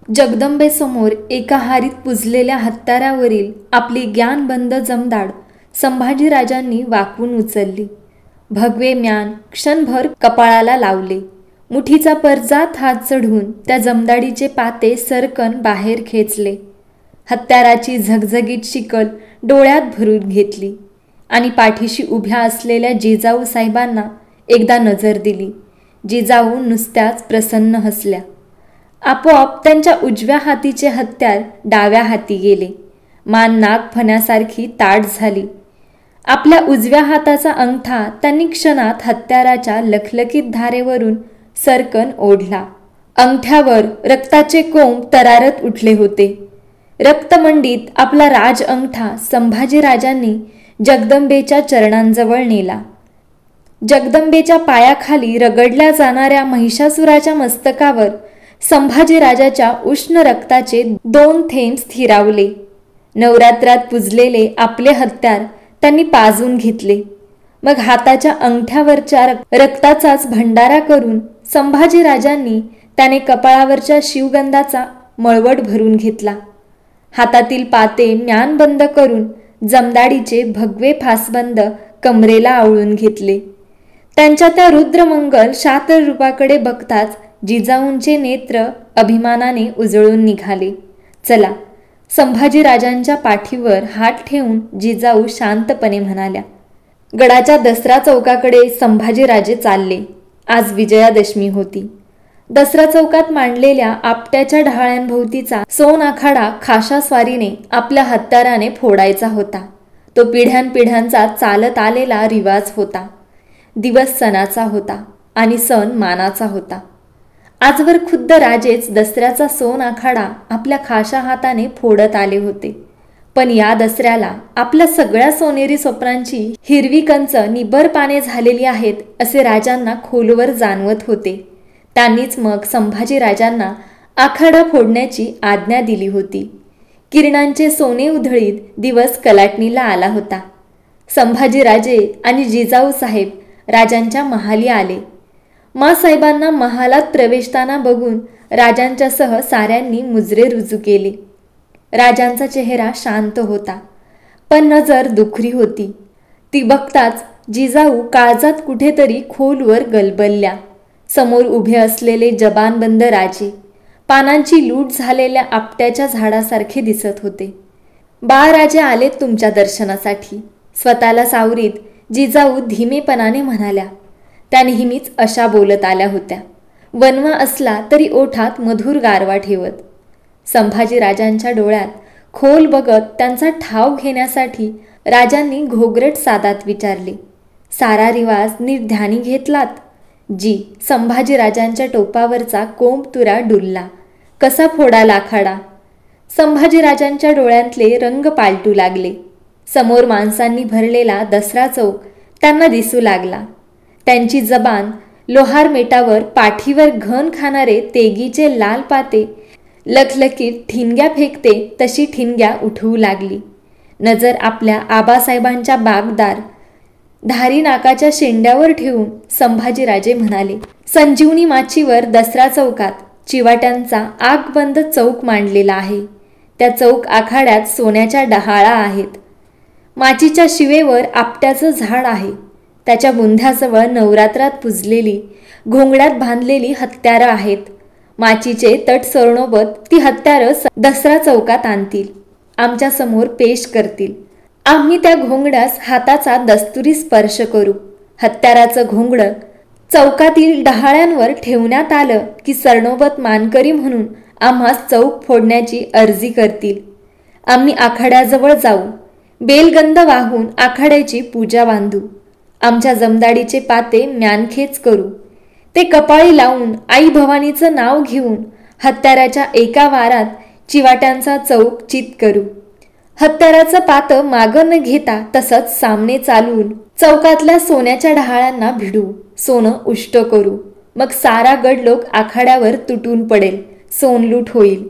जगदंबेसमोर एका हारीत पुजलेल्या हत्यारावरील आपली ज्ञानबंद जमदाड संभाजीराजांनी वाकवून उचलली. भगवे म्यान क्षणभर कपाळाला लावले. मुठीचा परजात हात चढून त्या जमदाडीचे पाते सरकन बाहेर खेचले. हत्याराची झगझगीत शिकल डोळ्यात भरून घेतली आणि पाठीशी उभ्या असलेल्या जिजाऊ साहेबांना एकदा नजर दिली. जिजाऊ नुसत्याच प्रसन्न हसल्या. आपोआप त्यांच्या उजव्या हातीचे हत्यार डाव्या हाती गेले. मान नागफण्यासारखी ताठ झाली. आपल्या उजव्या हाताचा अंगठा त्यांनी क्षणात हत्याराच्या लखलखीत धारेवरून सरकन ओढला. अंगठ्यावर रक्ताचे कोंब तरारत उठले होते. रक्तमंडित आपला राज अंगठा संभाजीराजांनी जगदंबेच्या चरणांजवळ नेला. जगदंबेच्या पायाखाली रगडल्या जाणाऱ्या महिषासुराच्या मस्तकावर संभाजीराजाच्या उष्ण रक्ताचे 2 थेंब स्थिरावले. नवरात्रात पुजलेले आपले हत्यार त्यांनी पाजून घेतले. मग हाताच्या अंगठ्यावरच्या रक्ताचाच भंडारा करून संभाजीराजांनी त्याने कपाळावरच्या शिवगंधाचा मळवट भरून घेतला. हातातील पाते म्यान बंद करून जमदाडीचे भगवे फासबंद कमरेला आवळून घेतले. त्यांच्या त्या रुद्रमंगल शातर रूपाकडे बघताच जिजाऊंचे नेत्र अभिमानाने उजळून निघाले. चला, संभाजीराजांच्या पाठीवर हात ठेवून जिजाऊ शांतपणे म्हणाल्या. गडाच्या दसरा चौकाकडे संभाजीराजे चालले. आज विजयादशमी होती. दसरा चौकात मांडलेल्या आपट्याच्या ढाळ्यांभोवतीचा सोन आखाडा खाशास्वारीने आपल्या हत्याराने फोडायचा होता. तो पिढ्यानपिढ्यांचा चालत आलेला रिवाज होता. दिवस सणाचा होता आणि सण मानाचा होता. आजवर खुद्द राजेच दसऱ्याचा सोन आखाडा आपल्या खाशा हाताने फोडत आले होते. पण या दसऱ्याला आपल्या सगळ्या सोनेरी स्वप्नांची हिरवी कंच निबर पाने झालेली आहेत असे राजांना खोलवर जाणवत होते. त्यांनीच मग संभाजीराजांना आखाडा फोडण्याची आज्ञा दिली होती. किरणांचे सोने उधळीत दिवस कलाटणीला आला होता. संभाजीराजे आणि जिजाऊ साहेब राजांच्या महाली आले. माँसाहेबांना महालात प्रवेशताना बघून राजांच्यासह साऱ्यांनी मुजरे रुजू केले. राजांचा चेहरा शांत होता, पण नजर दुखरी होती. ती बघताच जिजाऊ काळजात कुठेतरी खोलवर गलबलल्या. समोर उभे असलेले जबानबंद राजे पानांची लूट झालेल्या आपट्याच्या झाडासारखे दिसत होते. बाळराजे आलेत तुमच्या दर्शनासाठी, स्वतःला सावरीत जिजाऊ धीमेपणाने म्हणाल्या. त्या नेहमीच अशा बोलत आल्या होत्या, वनवा असला तरी ओठात मधुर गारवा ठेवत. संभाजीराजांच्या डोळ्यात खोल बघत त्यांचा ठाव घेण्यासाठी राजांनी घोगरट सादात विचारले. सारा रिवाज नीट ध्यानी घेतलात? जी. संभाजीराजांच्या टोपावरचा कोंब तुरा डुलला. कसा फोडाला आखाडा? संभाजीराजांच्या डोळ्यातले रंग पालटू लागले. समोर माणसांनी भरलेला दसरा चौक त्यांना दिसू लागला. त्यांची जबान लोहार मेटावर पाठीवर घन खाणारे तेगीचे लाल पाते लखलखीत ठिणग्या फेकते तशी ठिणग्या उठवू लागली. नजर आपल्या आबासाहेबांच्या बागदार धारी नाकाच्या शेंड्यावर ठेवून संभाजीराजे म्हणाले. संजीवनी माचीवर दसरा चौकात चिवाट्यांचा आगबंद चौक मांडलेला आहे. त्या चौक आखाड्यात सोन्याच्या डहाळा आहेत. माचीच्या शिवेवर आपट्याचं झाड आहे. त्याच्या बुंध्याजवळ नवरात्रात पुजलेली घोंगड्यात बांधलेली हत्यारं आहेत. माचीचे तट सोडणोबत ती हत्यारं दसरा चौकात आणतील, आमच्या समोर पेश करतील. आम्ही त्या घोंगड्यास हाताचा दस्तुरी स्पर्श करू. हत्याराचं घोंगडं चौकातील डहाळ्यांवर ठेवण्यात आलं की सरनोबत मानकरी म्हणून आम्हास चौक फोडण्याची अर्जी करतील. आम्ही आखाड्याजवळ जाऊ, बेलगंध वाहून आखाड्याची पूजा बांधू. आमच्या जमदाडीचे पाते म्यानखेच करू. ते कपाळी लावून आई भवानीचं नाव घेऊन हत्याराच्या एका वारात चिवाट्यांचा चौक चित करू. हत्याराचं पातं मागं न घेता तसंच सामने चालून चौकातल्या सोन्याच्या डहाळ्यांना भिडू, सोनं उष्ट करू. मग सारा गडलोक आखाड्यावर तुटून पडेल, सोनलूट होईल.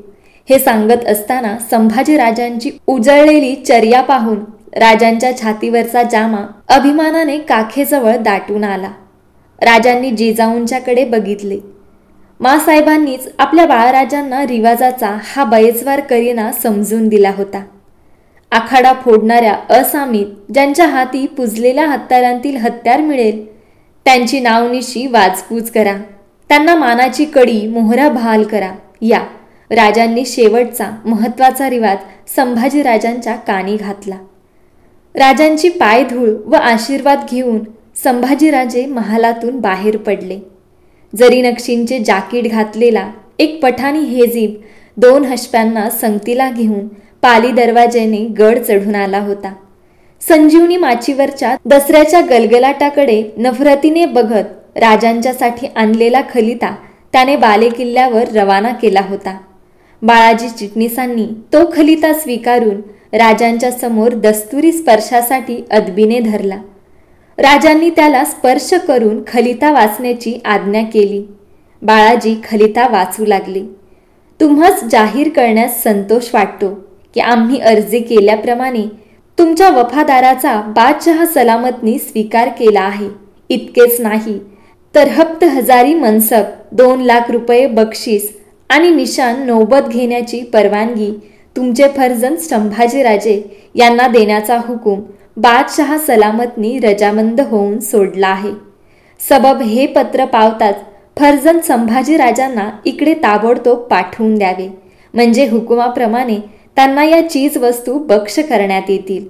हे सांगत असताना संभाजीराजांची उजळलेली चर्या पाहून राजांच्या छातीवरचा जामा अभिमानाने काखेजवळ दाटून आला. राजांनी जिजाऊंच्याकडे बघितले. माँसाहेबांनीच आपल्या बाळराजांना रिवाजाचा हा बयेजवार करीना समजून दिला होता. आखाडा फोडणाऱ्या असामीत ज्यांच्या हाती पुजलेल्या हत्यारांतील हत्यार मिळेल त्यांची नावनिशी वाजपूज करा, त्यांना मानाची कडी मोहरा बहाल करा. या राजांनी शेवटचा महत्त्वाचा रिवाज संभाजीराजांच्या कानी घातला. राजांची पायधूळ व आशीर्वाद घेऊन संभाजीराजे महालातून बाहेर पडले. जरी नक्षींचे जाकीट घातलेला एक पठाणी हेजीब 2 हशप्यांना संगतीला घेऊन पाली दरवाजेने गड चढून आला होता. संजीवनी माचीवरच्या दसऱ्याच्या गलगलाटाकडे नफरतीने बघत राजांच्यासाठी आणलेला खलिता त्याने बालेकिल्ल्यावर रवाना केला होता. बाळाजी चिटणीसांनी तो खलिता स्वीकारून राजांच्या समोर दस्तुरी स्पर्शासाठी अदबीने धरला. राजांनी त्याला स्पर्श करून खलिता वाचण्याची आज्ञा केली. बाळाजी खलिता वाचू लागले. तुम्हास जाहीर करण्यास संतोष वाटतो की आम्ही अर्जी केल्याप्रमाणे तुमच्या वफादाराचा बादशहा सलामतनी स्वीकार केला आहे. इतकेच नाही तर हप्त हजारी मनसब, 2 लाख रुपये बक्षीस आणि निशान नौबत घेण्याची परवानगी तुमचे फर्जंद संभाजीराजे यांना देण्याचा हुकूम बादशहा सलामतनी रजामंद होऊन सोडला आहे. सबब हे पत्र पावताच फर्जंद संभाजीराजांना इकडे ताबडतोब पाठवून द्यावे, म्हणजे हुकुमाप्रमाणे त्यांना या चीज वस्तू बक्ष करण्यात येतील.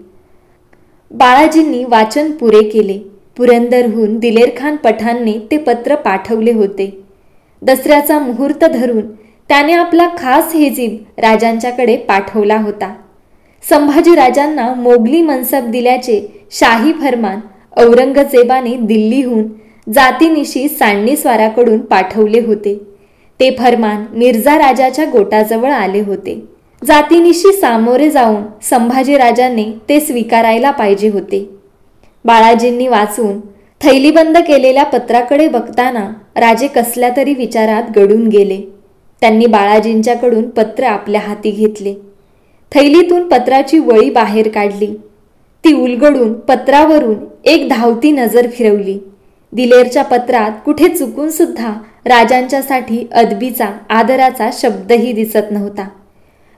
बाळाजींनी वाचन पुरे केले. पुरंदरहून दिलेरखान पठाणने ते पत्र पाठवले होते. दसऱ्याचा मुहूर्त धरून त्याने आपला खास हेजीब राजांच्याकडे पाठवला होता. संभाजीराजांना मोगली मनसब दिल्याचे शाही फरमान औरंगजेबाने दिल्लीहून जातीनिशी सांडणीस्वाराकडून पाठवले होते. ते फरमान मिर्झा राजाच्या गोटाजवळ आले होते. जातीनिशी सामोरे जाऊन संभाजीराजांनी ते स्वीकारायला पाहिजे होते. बाळाजींनी वाचून थैलीबंद केलेल्या पत्राकडे बघताना राजे कसल्या तरी विचारात गढून गेले. त्यांनी बाळाजींच्याकडून पत्र आपल्या हाती घेतले. थैलीतून पत्राची वळी बाहेर काढली. ती उलगडून पत्रावरून एक धावती नजर फिरवली. दिलेरच्या पत्रात कुठे चुकून सुद्धा राजांच्यासाठी अदबीचा आदराचा शब्दही दिसत नव्हता.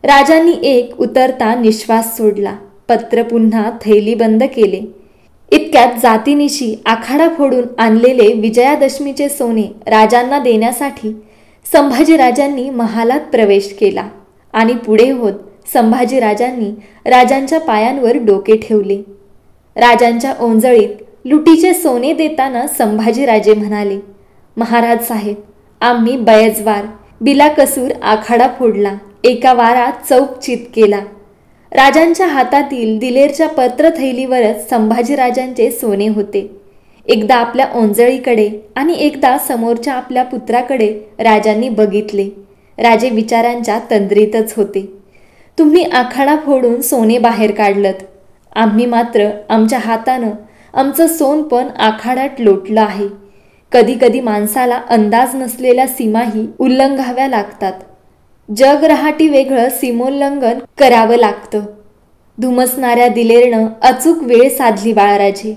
राजांनी एक उतरता निश्वास सोडला. पत्र पुन्हा थैलीबंद केले. इतक्यात जातीनिशी आखाडा फोडून आणलेले विजयादशमीचे सोने राजांना देण्यासाठी संभाजीराजांनी महालात प्रवेश केला आणि पुढे होत संभाजीराजांनी राजांच्या पायांवर डोके ठेवले. राजांच्या ओंजळीत लुटीचे सोने देताना संभाजीराजे म्हणाले, महाराज साहेब, आम्ही बयजवार बिलाकसूर आखाडा फोडला, एका वारात चौक चित केला. राजांच्या हातातील दिलेरच्या पत्र थैलीवरच संभाजीराजांचे सोने होते. एकदा आपल्या ओंजळीकडे आणि एकदा समोरच्या आपल्या पुत्राकडे राजांनी बघितले. राजे विचारांच्या तंद्रीतच होते. तुम्ही आखाडा फोडून सोने बाहेर काढलत, आम्ही मात्र आमच्या हातानं आमचं सोनपण आखाड्यात लोटलं आहे. कधी कधी माणसाला अंदाज नसलेल्या सीमाही उल्लंघाव्या लागतात. जग रहाटी वेगळं सीमोल्लंघन करावं लागतं. धुमसणाऱ्या दिलेरनं अचूक वेळ साधली बाळराजे.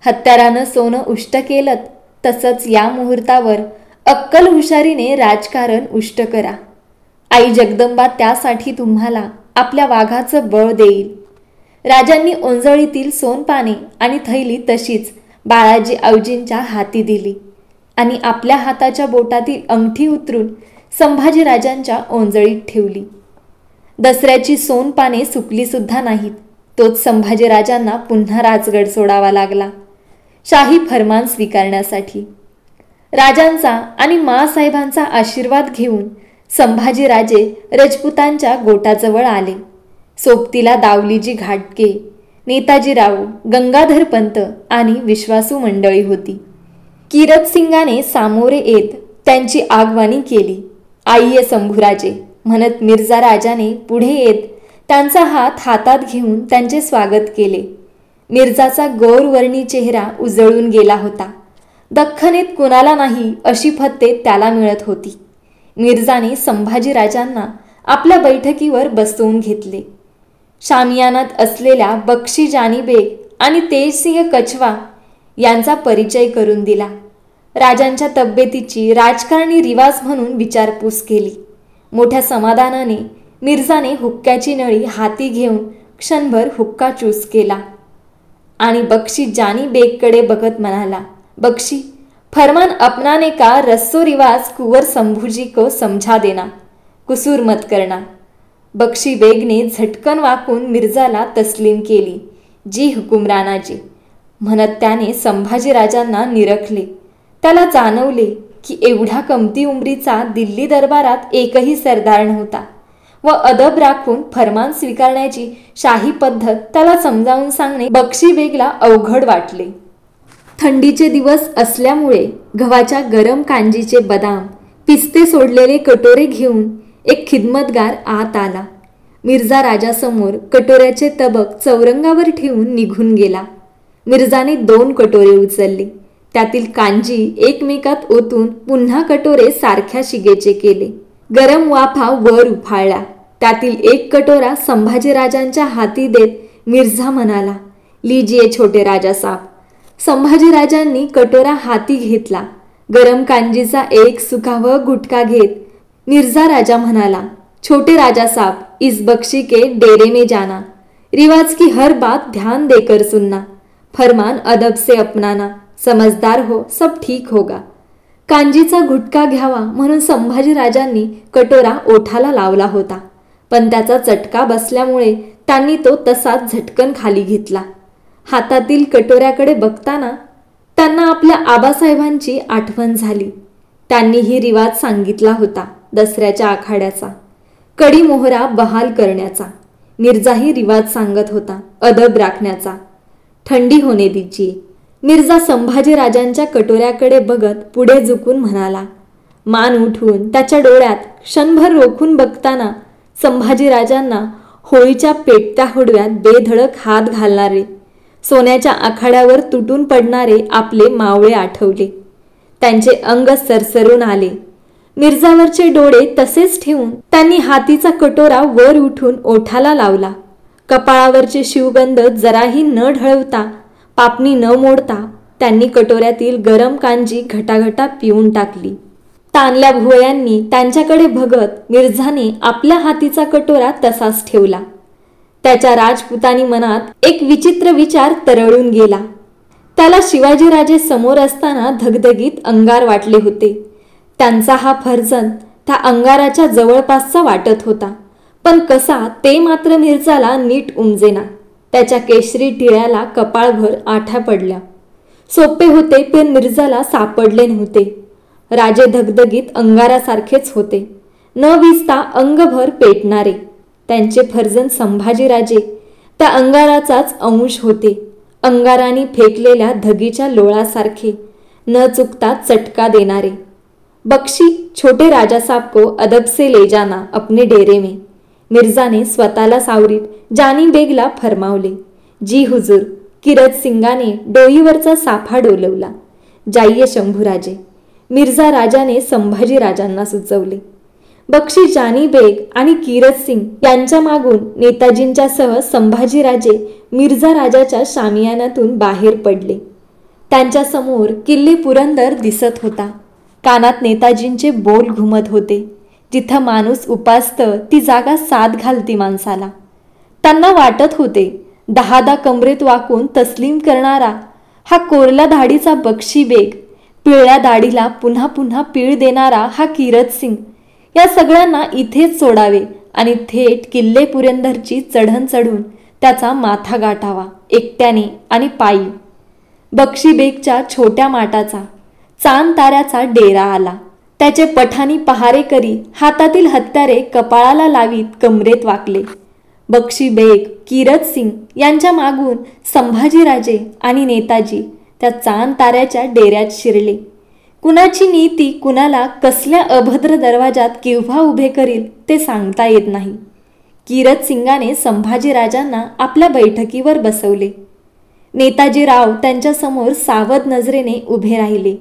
हत्यारानं सोनं उष्ट केलं तसंच या मुहूर्तावर अक्कल हुशारीने राजकारण उष्ट करा. आई जगदंबा त्यासाठी तुम्हाला आपल्या वाघाचं बळ देईल. राजांनी ओंजळीतील सोनपाने आणि थैली तशीच बाळाजी आवजींच्या हाती दिली आणि आपल्या हाताच्या बोटातील अंगठी उतरून संभाजीराजांच्या ओंजळीत ठेवली. दसऱ्याची सोनपाने सुकली सुद्धा नाहीत. तोच संभाजीराजांना पुन्हा राजगड सोडावा लागला शाही फरमान स्वीकारण्यासाठी. राजांचा आणि माँसाहेबांचा आशीर्वाद घेऊन संभाजीराजे रजपुतांच्या गोटाजवळ आले. सोबतीला दावलीजी घाटगे, नेताजीराव, गंगाधर पंत आणि विश्वासू मंडळी होती. किरतसिंगाने सामोरे येत त्यांची आगवानी केली. आईये शंभूराजे म्हणत मिर्झा राजाने पुढे येत त्यांचा हात हातात घेऊन त्यांचे स्वागत केले. मिर्झाचा गौरवर्णी चेहरा उजळून गेला होता. दख्खनीत कुणाला नाही अशी फत्ते त्याला मिळत होती. मिर्झाने संभाजीराजांना आपल्या बैठकीवर बसवून घेतले. शामियानात असलेल्या बक्षी जानी बेग आणि तेजसिंग कछवा यांचा परिचय करून दिला. राजांच्या तब्येतीची राजकारणी रिवाज म्हणून विचारपूस केली. मोठ्या समाधानाने मिर्झाने हुक्क्याची नळी हाती घेऊन क्षणभर हुक्का चूस केला आणि बक्षी जानी बेगकडे बघत म्हणाला, बक्षी, फरमान अपनाने का रस्सो रिवाज कुंवर शंभूजी को समझा देना, कुसूर मत करना. बक्षी बेगने झटकन वाकून मिर्झाला तस्लीम केली. जी हुकुमरानाजी म्हणत त्याने संभाजीराजांना निरखले. त्याला जाणवले की एवढ्या कमती उमरीचा दिल्ली दरबारात एकही सरदार नव्हता व अदब राखून फरमान स्वीकारण्याची शाही पद्धत त्याला समजावून सांगणे बक्षी बेगला अवघड वाटले. थंडीचे दिवस असल्यामुळे गव्हाच्या गरम कांजीचे बदाम, पिस्ते सोडलेले कटोरे घेऊन एक खिदमतगार आत आला. मिर्झा राजासमोर कटोऱ्याचे तबक चौरंगावर ठेवून निघून गेला. मिर्झाने 2 कटोरे उचलले. त्यातील कांजी एकमेकात ओतून पुन्हा कटोरे सारख्या शिगेचे केले. गरम वाफा वर उफाळल्या. त्यातील एक कटोरा संभाजीराजांच्या हाती देत मिर्झा म्हणाला, लीजिए छोटे राजा साहब. संभाजीराजांनी कटोरा हाती घेतला. गरम कांजीचा एक सुखावह गुटखा घेत मिर्झा राजा म्हणाला, छोटे राजा साहब, इस बख्शी के डेरे में जाना, रिवाज की हर बात ध्यान देकर सुनना, फरमान अदब से अपनाना, समझदार हो, सब ठीक होगा. कांजीचा गुटखा घ्यावा म्हणून संभाजीराजांनी कटोरा ओठाला लावला होता, पण त्याचा चटका बसल्यामुळे त्यांनी तो तसाच झटकन खाली घेतला. हातातील कटोऱ्याकडे बघताना त्यांना आपल्या आबासाहेबांची आठवण झाली. त्यांनीही रिवाज सांगितला होता दसऱ्याच्या आखाड्याचा, कडी मोहरा बहाल करण्याचा. मिर्झाही रिवाज सांगत होता अदब राखण्याचा. ठंडी होने दीजिए. मिर्झा संभाजीराजांच्या कटोऱ्याकडे बघत पुढे झुकून म्हणाला. मान उठवून त्याच्या डोळ्यात क्षणभर रोखून बघताना संभाजीराजांना होळीच्या पेटत्या होडव्यात बेधडक हात घालणारे, सोन्याच्या आखाड्यावर तुटून पडणारे आपले मावळे आठवले. त्यांचे अंग सरसरून आले. मिर्झावरचे डोळे तसेच ठेवून त्यांनी हातीचा कटोरा वर उठून ओठाला लावला. कपाळावरचे शिवगंध जराही न ढळवता, पापणी न मोडता त्यांनी कटोऱ्यातील गरम कांजी घटाघटा पिऊन टाकली. ताणल्या भुवयांनी त्यांच्याकडे बघत मिर्झाने आपल्या हातीचा कटोरा तसाच ठेवला. त्याच्या राजपुतानी मनात एक विचित्र विचार तरळून गेला. त्याला शिवाजीराजे समोर असताना धगधगीत अंगार वाटले होते. त्यांचा हा फर्जंद त्या अंगाराच्या जवळपासचा वाटत होता, पण कसा ते मात्र मिर्झाला नीट उमजेना. त्याच्या केशरी टिळ्याला कपाळभर आठ्या पडल्या. सोपे होते पण मिर्झाला सापडले नव्हते. राजे धगधगीत अंगारासारखेच होते, न भिजता अंगभर पेटणारे. त्यांचे फर्जंद संभाजीराजे त्या अंगाराचाच अंश होते. अंगाराने फेकलेल्या धगीच्या लोळासारखे, न चुकता चटका देणारे. बख्शी, छोटे राजा साहब को अदब से ले जाना अपने डेरे में. मिर्झाने स्वतःला सावरीत जानी बेगला फरमावले. जी हुजूर. किरत सिंगाने डोईवरचा साफा डोलवला. जाइये शंभूराजे. मिर्झा राजाने संभाजीराजांना सुचवले. बक्षी जानी बेग आणि किरत सिंग यांच्या मागून नेताजींच्या सह संभाजीराजे मिर्झा राजाच्या शामियानातून बाहेर पडले. त्यांच्या समोर किल्ले पुरंदर दिसत होता. कानात नेताजींचे बोल घुमत होते. जिथं माणूस उपासतं ती जागा साथ घालती माणसाला. त्यांना वाटत होते 10 कमरेत वाकून तस्लीम करणारा हा कोरल्या दाढीचा बक्षी बेग, पिळल्या दाढीला पुन्हा पुन्हा पीळ देणारा हा किरत सिंग, या सगळ्यांना इथेच सोडावे आणि थेट किल्ले पुरंदरची चढण चढून त्याचा माथा गाठावा, एकट्याने आणि पायी. बक्षी बेगच्या छोट्या माटाचा चांद ताऱ्याचा डेरा आला. त्याचे पठाणी पहारेकरी हातातील हत्यारे कपाळाला लावीत कमरेत वाकले. बक्षी बेग, किरत सिंग यांच्या मागून संभाजीराजे आणि नेताजी त्या चांद ताऱ्याच्या डेऱ्यात शिरले. कुणाची नीती कुणाला कसल्या अभद्र दरवाजात केव्हा उभे करील ते सांगता येत नाही. किरत सिंगाने संभाजीराजांना आपल्या बैठकीवर बसवले. नेताजीराव त्यांच्यासमोर सावध नजरेने उभे राहिले.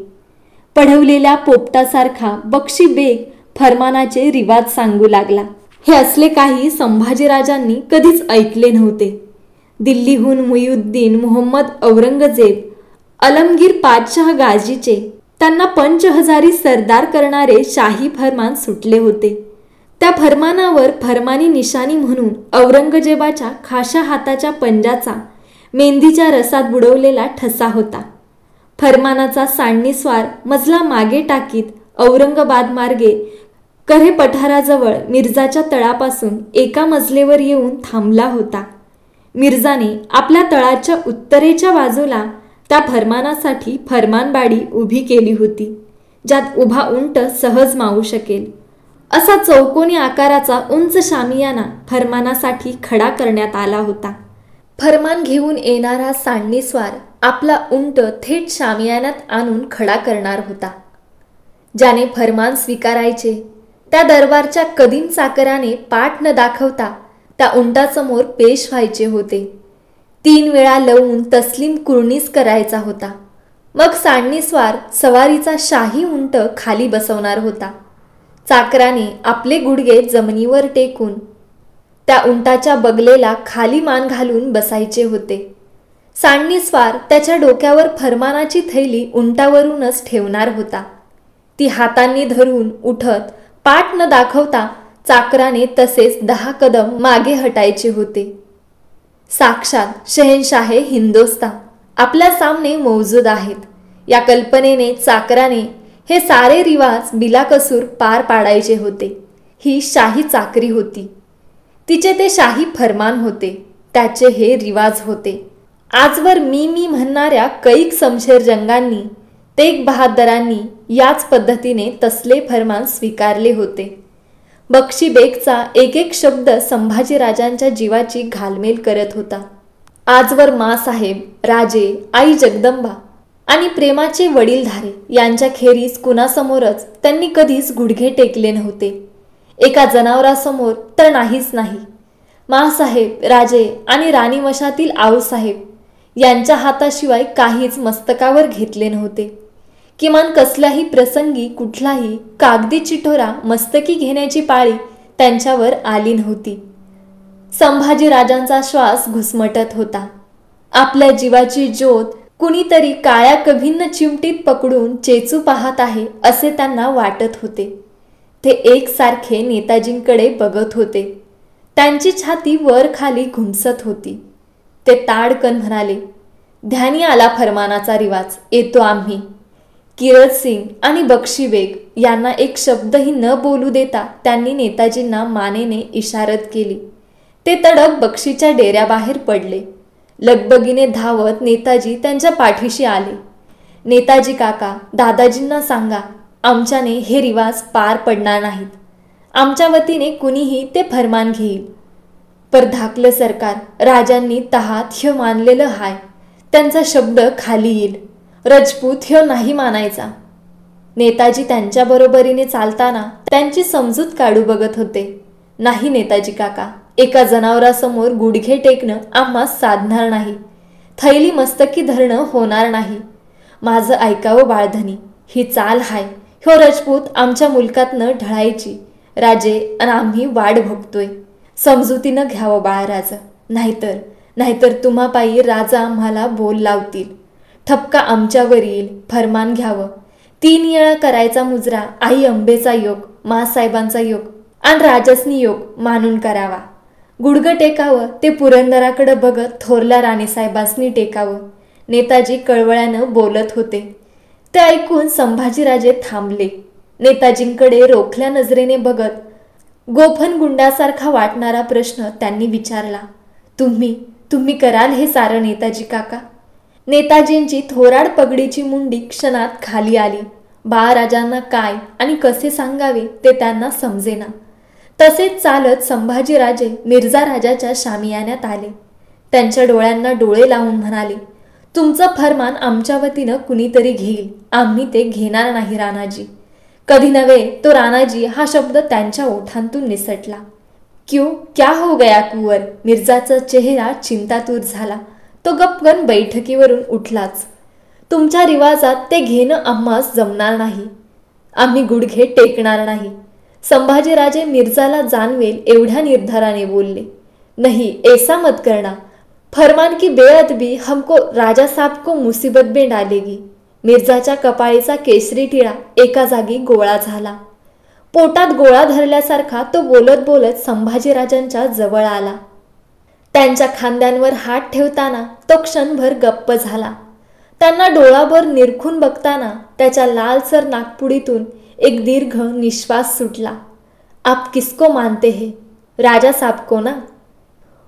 पढवलेल्या पोपटासारखा बक्षी बेग फरमानाचे रिवाज सांगू लागला. हे असले काही संभाजीराजांनी कधीच ऐकले नव्हते. दिल्लीहून मुईउद्दीन मोहम्मद औरंगजेब, अलमगीर पादशाह गाजीचे त्यांना 5000 सरदार करणारे शाही फरमान सुटले होते. त्या फरमानावर फरमानी निशाणी म्हणून औरंगजेबाच्या खाशा हाताच्या पंजाचा मेहंदीच्या रसात बुडवलेला ठसा होता. फरमानाचा सांडणीस्वार मजला मागे टाकीत औरंगाबाद मार्गे करे पठाराजवळ मिर्जाच्या तळापासून एका मजलेवर येऊन थांबला होता. मिर्जाने आपल्या तळाच्या उत्तरेच्या बाजूला त्या फरमानासाठी फरमानबाडी उभी केली होती, ज्यात उभा उंट सहज मावू शकेल असा चौकोनी आकाराचा उंच शामियाना फरमानासाठी खडा करण्यात आला होता. फरमान घेऊन येणारा सांडणीस्वार आपला उंट थेट शामियानात आणून खडा करणार होता. ज्याने फरमान स्वीकारायचे त्या दरबारच्या कदीम चाकराने पाठ न दाखवता त्या उंटासमोर पेश व्हायचे होते. 3 वेळा लवून तस्लीम कुर्णीस करायचा होता. मग सांडणीस्वार सवारीचा शाही उंट खाली बसवणार होता. चाकराने आपले गुडघे जमिनीवर टेकून त्या उंटाच्या बगलेला खाली मान घालून बसायचे होते. सांडणीस्वार त्याच्या डोक्यावर फरमानाची थैली उंटावरूनच ठेवणार होता. ती हातांनी धरून उठत पाठ न दाखवता चाकराने तसेच 10 कदम मागे हटायचे होते. साक्षात शहेनशाहे हिंदोस्तान आपल्या सामने मौजूद आहेत या कल्पनेने चाकराने हे सारे रिवाज बिलाकसूर पार पाडायचे होते. ही शाही चाकरी होती. तिचे ते शाही फरमान होते. त्याचे हे रिवाज होते. आजवर मी म्हणणाऱ्या कैक शमशेर जंगांनी तेग बहादरांनी याच पद्धतीने तसले फरमान स्वीकारले होते. बक्षी बेगचा एक एक शब्द संभाजीराजांच्या जीवाची घालमेल करत होता. आजवर माँसाहेब, राजे, आई जगदंबा आणि प्रेमाचे वडीलधारे यांच्या खेरीज कुणासमोरच त्यांनी कधीच गुडघे टेकले नव्हते. एका जनावरासमोर तर नाहीच नाही. माँसाहेब, राजे आणि राणी वशातील आऊसाहेब यांच्या हाताशिवाय काहीच मस्तकावर घेतले नव्हते. किमान कसल्याही प्रसंगी कुठलाही कागदी चिठोरा मस्तकी घेण्याची पाळी त्यांच्यावर आली नव्हती. संभाजीराजांचा श्वास घुसमटत होता. आपल्या जीवाची ज्योत कुणीतरी काळ्या कभिन्न चिमटीत पकडून चेचू पाहत आहे असे त्यांना वाटत होते. ते एकसारखे नेताजींकडे बघत होते. त्यांची छाती वर खाली घुमसत होती. ते ताडकन म्हणाले, ध्यानी आला फरमानाचा रिवाज, येतो आम्ही. किरत सिंग आणि बक्षी बेग यांना एक शब्दही न बोलू देता त्यांनी नेताजींना मानेने इशारत केली. ते तडक बक्षीच्या डेऱ्याबाहेर पडले. लगबगीने धावत नेताजी त्यांच्या पाठीशी आले. नेताजी काका, दादाजींना सांगा, आमच्याने हे रिवाज पार पडणार नाहीत. आमच्या वतीने कुणीही ते फरमान घेईल. पर धाकलं सरकार, राजांनी तहात ह्य मानलेलं हाय. त्यांचा शब्द खाली येईल. रजपूत ह्यो नाही मानायचा. नेताजी त्यांच्या बरोबरीने चालताना त्यांची समजूत काढू बघत होते. नाही नेताजी काका, एका जनावरासमोर गुडघे टेकणं आम्हास साधणार नाही. थैली मस्तकी धरणं होणार नाही. माझं ऐकावं बाळधनी, ही चाल हाय. ह्यो रजपूत आमच्या मुलकातनं ढळायची. राजे आणि आम्ही वाट बघतोय. समजुतीनं घ्यावं बाळराज, नाहीतर तुम्हापायी राजा आम्हाला बोल लावतील. ठपका आमच्यावर येईल. फरमान घ्यावं. 3 येळा करायचा मुजरा आई अंबेचा योग, माँसाहेबांचा योग आणि राजसनी योग मानून करावा. गुडघं टेकावं ते पुरंदराकडे बघत थोरल्या राणीसाहेबांनी टेकावं. नेताजी कळवळ्यानं बोलत होते. ते ऐकून संभाजीराजे थांबले. नेताजींकडे रोखल्या नजरेने बघत गोफन गुंडासारखा वाटणारा प्रश्न त्यांनी विचारला, तुम्ही कराल हे सारं नेताजी काका? नेताजींची थोराड पगडीची मुंडी क्षणात खाली आली. बाळराजांना काय आणि कसे सांगावे ते त्यांना समजेना. तसेच चालत संभाजीराजे मिर्झा राजाच्या शामियान्यात आले. त्यांच्या डोळ्यांना डोळे लावून म्हणाले, तुमचं फरमान आमच्या वतीनं कुणीतरी घेईल. आम्ही ते घेणार नाही राणाजी. कधी नव्हे तो राणाजी हा शब्द त्यांच्या ओठांतून निसटला. क्यों, क्या हो गया कुंवर? मिर्झाचा चेहरा चिंतातूर झाला. तो गपकन बैठकीवरून उठलाच. तुमच्या रिवाजात ते घेणं आम्हास जमणार नाही. आम्ही गुडघे टेकणार नाही. संभाजीराजे मिर्झाला जाणवेल एवढ्या निर्धाराने बोलले. नहीं, ऐसा मत करना. फरमान की बेअदबी हमको राजा साहब को मुसीबत में डालेगी. मिर्झाच्या कपाळीचा केशरी टिळा एका जागी गोळा झाला. पोटात गोळा धरल्यासारखा तो बोलत बोलत संभाजीराजांच्या जवळ आला. त्यांच्या खांद्यांवर हात ठेवताना तो क्षणभर गप्प झाला. त्यांना डोळाभर निरखून बघताना त्याच्या लालसर नाकपुडीतून एक दीर्घ निश्वास सुटला. आप किसको मानते हे? राजा साहब को ना?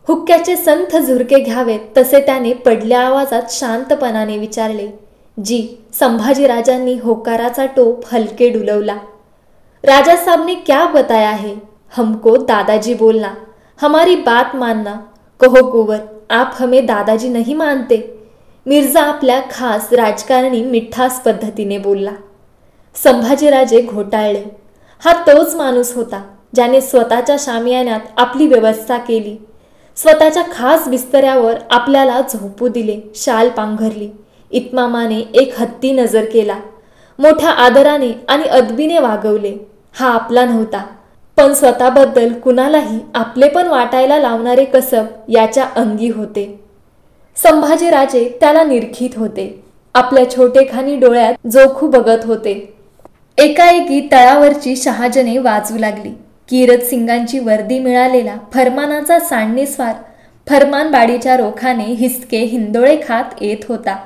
हुक्क्याचे संथ झुरके घ्यावेत तसे त्याने पडल्या आवाजात शांतपणाने विचारले. जी. संभाजीराजांनी होकाराचा टोप हलके डुलवला. राजा साहब ने क्या बताया है? हमको दादाजी बोलना, हमारी बात मानना. कहो कुंवर, आप हमें दादाजी नहीं मानते? मिर्झा आपल्या खास राजकारणी मिठास पद्धतीने बोलला. संभाजीराजे घोटाळले. हा तोच माणूस होता ज्याने स्वतःच्या शामियान्यात आपली व्यवस्था केली, स्वतःच्या खास बिस्तऱ्यावर आपल्याला झोपू दिले, शाल पांघरली, इतमामाने एक हत्ती नजर केला, मोठ्या आदराने आणि अदबीने वागवले. हा आपला नव्हता, पण स्वतःबद्दल कुणालाही आपले पण वाटायला लावणारे कसब याच्या अंगी होते. संभाजीराजे त्याला निरखीत होते. आपल्या छोटेखानी डोळ्यात जोखू बघत होते. एकाएकी तळावरची शहाजने वाजू लागली. कीरत सिंगांची वर्दी मिळालेला फरमानाचा सांडणीस्वार फरमानबाडीच्या रोखाने हिसके हिंदोळे खात येत होता.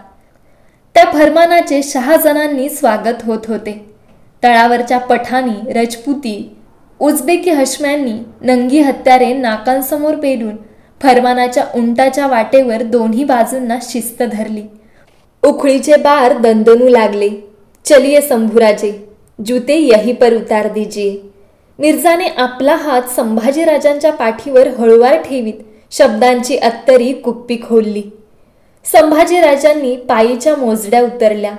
त्या फरमानाचे शहाजनांनी स्वागत होत होते. तळावरच्या पठाणी, रजपुती, उझबेकी हशम्यांनी नंगी हत्यारे नाकांसमोर पेरून फरमानाच्या उंटाच्या वाटेवर दोन्ही बाजूंना शिस्त धरली. उखळीचे बार दणदणू लागले. चलिये शंभूराजे, जूते यही पर उतार दीजिए. मिर्झाने आपला हात संभाजीराजांच्या पाठीवर हळूवार ठेवीत शब्दांची अत्तरी कुप्पी खोलली. संभाजीराजांनी पायीच्या मोजड्या उतरल्या.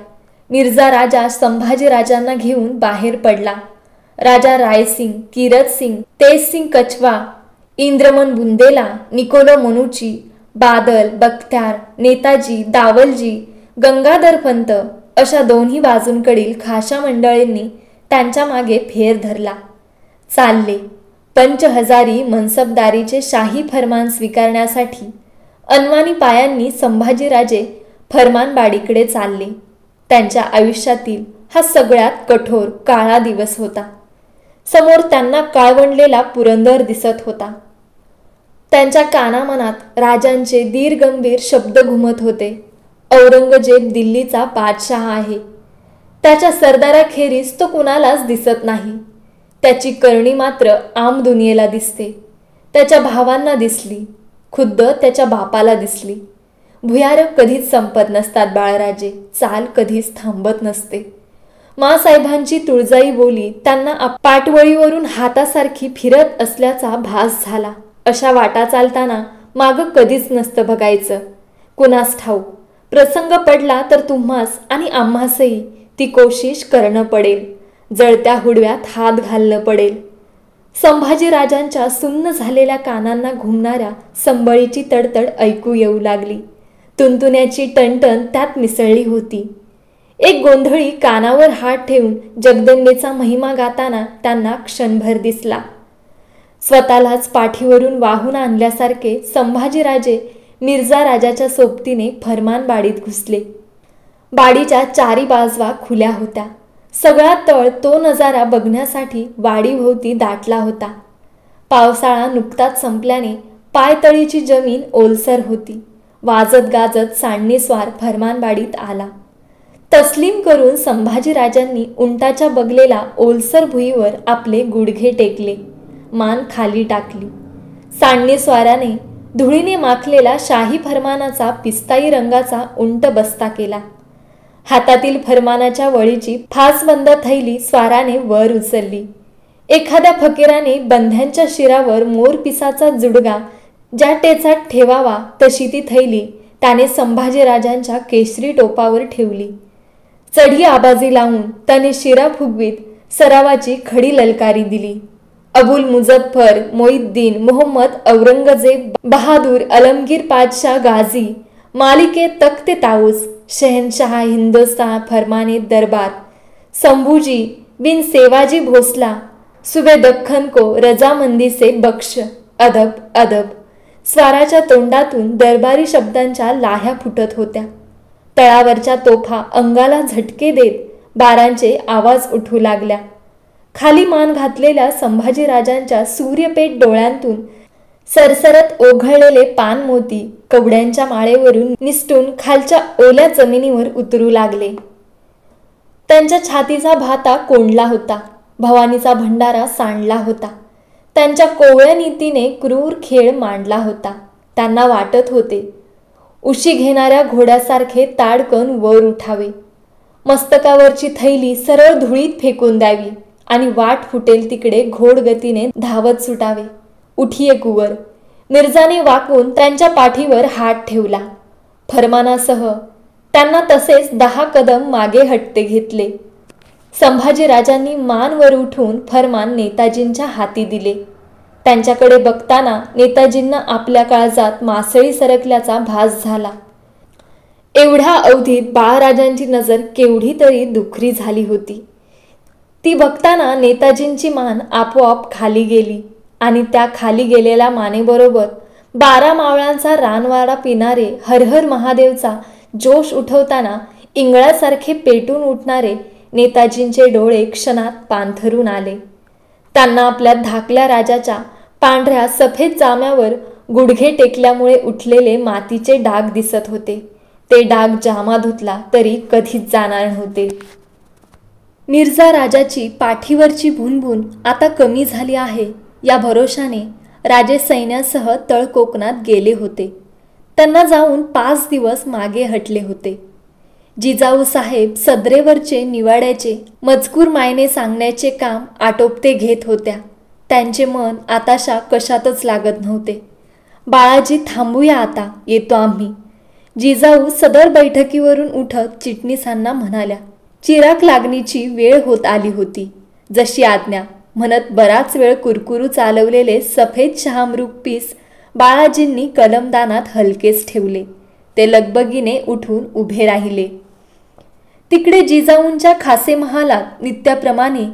मिर्झा राजा संभाजीराजांना घेऊन बाहेर पडला. राजा रायसिंग, कीरत सिंग, तेज सिंग कछवा, इंद्रमन बुंदेला, निकोलो मनुची, बादल, बख्त्यार, नेताजी, दावलजी, गंगाधर पंत अशा दोन्ही बाजूंकडील खाशा मंडळींनी त्यांच्या मागे फेर धरला. चालले. पंचहजारी मनसबदारीचे शाही फरमान स्वीकारण्यासाठी अनवाणी पायांनी संभाजीराजे फरमानबाडीकडे चालले. त्यांच्या आयुष्यातील हा सगळ्यात कठोर काळा दिवस होता. समोर त्यांना काळवंडलेला पुरंदर दिसत होता. त्यांच्या कानामनात राजांचे दीर्घगंभीर शब्द घुमत होते. औरंगजेब दिल्लीचा बादशहा आहे. त्याच्या सरदाराखेरीज तो कुणालाच दिसत नाही. त्याची करणी मात्र आम दुनियेला दिसते. त्याच्या भावांना दिसली, खुद्द त्याच्या बापाला दिसली. भुयार कधीच संपत नसतात बाळराजे, चाल कधीच थांबत नसते. मासाहेबांची तुळजाई बोली त्यांना पाठवळीवरून हातासारखी फिरत असल्याचा भास झाला. अशा वाटा चालताना मागं कधीच नसतं बघायचं. कुणास ठाऊक, प्रसंग पडला तर तुम्हास आणि आम्हासही ती कोशिश करणं पडेल, जळत्या हुडव्यात हात घालणं पडेल. संभाजीराजांच्या सुन्न झालेल्या कानांना घुमणाऱ्या संबळीची तडतड ऐकू येऊ लागली. तुंतुण्याची टणटण त्यात मिसळली होती. एक गोंधळी कानावर हात ठेवून जगदंबेचा महिमा गाताना त्यांना क्षणभर दिसला. स्वतःलाच पाठीवरून वाहून आणल्यासारखे संभाजीराजे मिर्झा राजाच्या सोबतीने फरमानबाडीत घुसले. बाडीच्या चारी बाजवा खुल्या होत्या. सगळा तळ तो नजारा बघण्यासाठी वाडीभोवती दाटला होता. पावसाळा नुकताच संपल्याने पायतळीची जमीन ओलसर होती. वाजत गाजत सांडणीस्वार फरमानबाडीत आला. तस्लीम करून संभाजीराजांनी उंटाच्या बगलेला ओलसर भुईवर आपले गुडघे टेकले, मान खाली टाकली. सांडणीस्वाराने धुळीने माखलेला शाही फरमानाचा पिस्ताई रंगाचा उंट बस्ता केला. हातातील फरमानाच्या वळीची फासबंद थैली स्वाराने वर उचलली. एखाद्या फकीराने बंध्यांच्या शिरावर मोरपिसाचा जुडगा ज्या टेचात ठेवावा तशी ती थैली त्याने संभाजीराजांच्या केशरी टोपावर ठेवली. चढी आबाजी लावून त्याने शिरा फुगवीत सरावाची खडी ललकारी दिली. अबुल मुझफ्फर, मोईद्दीन, मोहम्मद औरंगजेब बहादूर, अलमगीर पादशाह गाझी, मालिके तख्ते ताऊस, शहनशाह हिंदुस्तान फरमाने दरबार, संभूजी बिन सेवाजी भोसला, सुबे दख्खन को रजामंदी से बख्श. अदब अदब. स्वाराच्या तोंडातून दरबारी शब्दांच्या लाह्या फुटत होत्या. तळावरच्या तोफा अंगाला झटके देत बारांचे आवाज उठू लागल्या. खाली मान घातलेल्या संभाजीराजांच्या सूर्यपेठ डोळ्यांतून सरसरत ओघळलेले पानमोती कवड्यांच्या माळेवरून निसटून खालच्या ओल्या जमिनीवर उतरू लागले. त्यांच्या छातीचा भाता कोंडला होता. भवानीचा भंडारा सांडला होता. त्यांच्या कोवळ्या नीतीने क्रूर खेळ मांडला होता. त्यांना वाटत होते उशी घेणाऱ्या घोड्यासारखे ताडकन वर उठावे, मस्तकावरची थैली सरळ धुळीत फेकून द्यावी आणि वाट फुटेल तिकडे घोडगतीने धावत सुटावे. उठिये कुंवर, मिर्जाने वाकून त्यांच्या पाठीवर हात ठेवला. फरमानासह त्यांना तसेच 10 कदम मागे हटते घेतले. संभाजीराजांनी मान वर उठून फरमान नेताजींच्या हाती दिले. त्यांच्याकडे बघताना नेताजींना आपल्या काळजात मासळी सरकल्याचा भास झाला. एवढ्या अवधीत बाळराजांची नजर केवढी तरी दुखरी झाली होती. ती बघताना नेताजींची मान आपोआप खाली गेली आणि त्या खाली गेलेल्या मानेबरोबर 12 मावळांचा रानवाडा पिणारे हर हर महादेवचा जोश उठवताना इंगळासारखे पेटून उठणारे नेताजींचे डोळे क्षणात पांथरून आले. त्यांना आपल्या धाकल्या राजाच्या पांढऱ्या सफेद जाम्यावर गुडघे टेकल्यामुळे उठलेले मातीचे डाग दिसत होते. ते डाग जामा धुतला तरी कधीच जाणार नव्हते. मिर्झा राजाची पाठीवरची भुणभुण आता कमी झाली आहे या भरोशाने राजे सैन्यासह तळकोकणात गेले होते. त्यांना जाऊन 5 दिवस मागे हटले होते. जिजाऊ साहेब सदरेवरचे निवाड्याचे मजकूर मायने सांगण्याचे काम आटोपते घेत होत्या. त्यांचे मन आताशा कशातच लागत नव्हते. बाळाजी थांबूया आता, येतो आम्ही. जिजाऊ सदर बैठकीवरून उठत चिटणीसांना म्हणाल्या. चिराग लागणीची वेळ होत आली होती. जशी आज्ञा म्हणत बराच वेळ कुरकुरू चालवलेले सफेद शहामृग पीस बाळाजींनी कलमदानात हलकेच ठेवले. ते लगबगीने उठून उभे राहिले. तिकडे जिजाऊंच्या खासे महालात नित्याप्रमाणे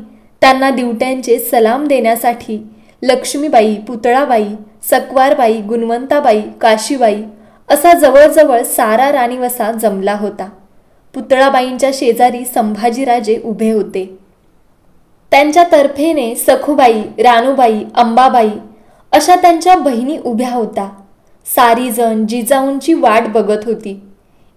त्यांना दिवट्यांचे सलाम देण्यासाठी लक्ष्मीबाई, पुतळाबाई, सकवारबाई, गुणवंताबाई, काशीबाई असा जवळजवळ सारा राणीवसा जमला होता. पुतळाबाईंच्या शेजारी संभाजीराजे उभे होते. त्यांच्या तर्फेने सखुबाई, रानूबाई, अंबाबाई अशा त्यांच्या बहिणी उभ्या होत्या. सारी जण जिजाऊंची वाट बघत होती.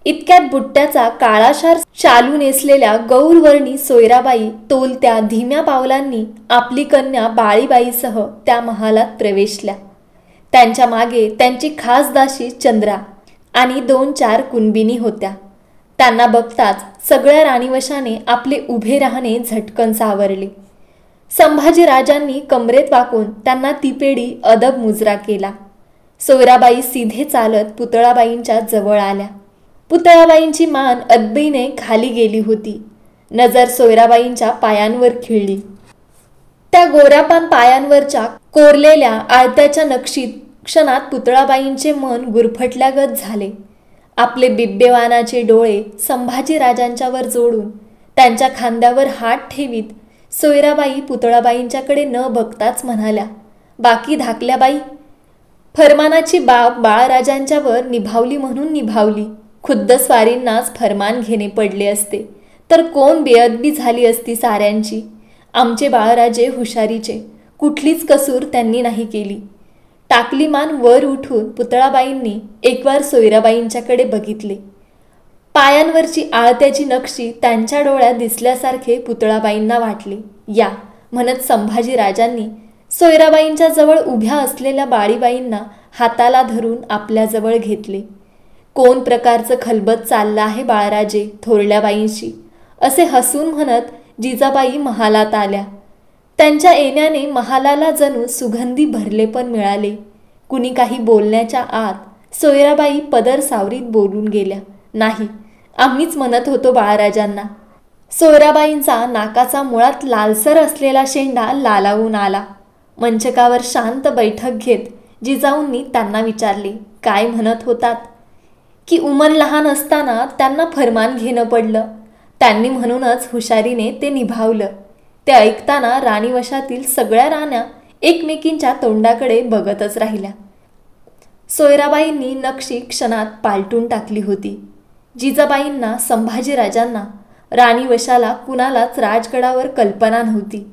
इतक्यात बुट्ट्याचा काळाशार शालू नेसलेल्या गौरवर्णी सोयराबाई तोलत्या धीम्या पावलांनी आपली कन्या बाळीबाईसह त्या महालात प्रवेशल्या. त्यांच्या मागे त्यांची खास दासी चंद्रा आणि 2-4 कुणबिनी होत्या. त्यांना बघताच सगळ्या राणीवशाने आपले उभे राहणे झटकन सावरले. संभाजीराजांनी कमरेत वाकून त्यांना तिपेडी अदब मुजरा केला. सोयराबाई सीधे चालत पुतळाबाईंच्या जवळ आल्या. पुतळाबाईंची मान अदबीने खाली गेली होती. नजर सोयराबाईंच्या पायांवर खिळली. त्या गोऱ्यापान पायांवरच्या कोरलेल्या आळत्याच्या नक्षीत क्षणात पुतळाबाईंचे मन गुरफटल्यागत झाले. आपले बिब्बेवानाचे डोळे संभाजीराजांच्यावर जोडून त्यांच्या खांद्यावर हात ठेवीत सोयराबाई पुतळाबाईंच्याकडे न बघताच म्हणाल्या. बाकी धाकल्या बाई, फरमानाची बाब बाळराजांच्यावर निभावली म्हणून निभावली. खुद्द स्वारींनाच फरमान घेणे पडले असते तर कोण बेअदबी झाली असती साऱ्यांची. आमचे बाळराजे हुशारीचे, कुठलीच कसूर त्यांनी नाही केली. टाकली मान वर उठून पुतळाबाईंनी एकवार सोयराबाईंच्याकडे बघितले. पायांवरची आळत्याची नक्षी त्यांच्या डोळ्यात दिसल्यासारखे पुतळाबाईंना वाटले. या म्हणत संभाजीराजांनी सोयराबाईंच्या जवळ उभ्या असलेल्या बाळीबाईंना हाताला धरून आपल्याजवळ घेतले. कोण प्रकारचं खलबत चाललं आहे बाळराजे थोरल्या बाईंशी, असे हसून म्हणत जिजाबाई महालात आल्या. त्यांच्या येण्याने महालाला जणू सुगंधी भरले पण मिळाले. कुणी काही बोलण्याच्या आत सोयराबाई पदर सावरीत बोलून गेल्या. नाही, आम्हीच म्हणत होतो बाळराजांना. सोयराबाईंचा नाकाचा मुळात लालसर असलेला शेंडा लालावून आला. मंचकावर शांत बैठक घेत जिजाऊंनी त्यांना विचारले, काय म्हणत होतात? की उमर लहान असताना त्यांना फरमान घेणं पडलं. त्यांनी म्हणूनच हुशारीने ते निभावलं. ते ऐकताना राणीवशातील सगळ्या राण्या एकमेकींच्या तोंडाकडे बघतच राहिल्या. सोयराबाईंनी नक्षी क्षणात पालटून टाकली होती. जिजाबाईंना, संभाजीराजांना, राणीवशाला कुणालाच राजगडावर कल्पना नव्हती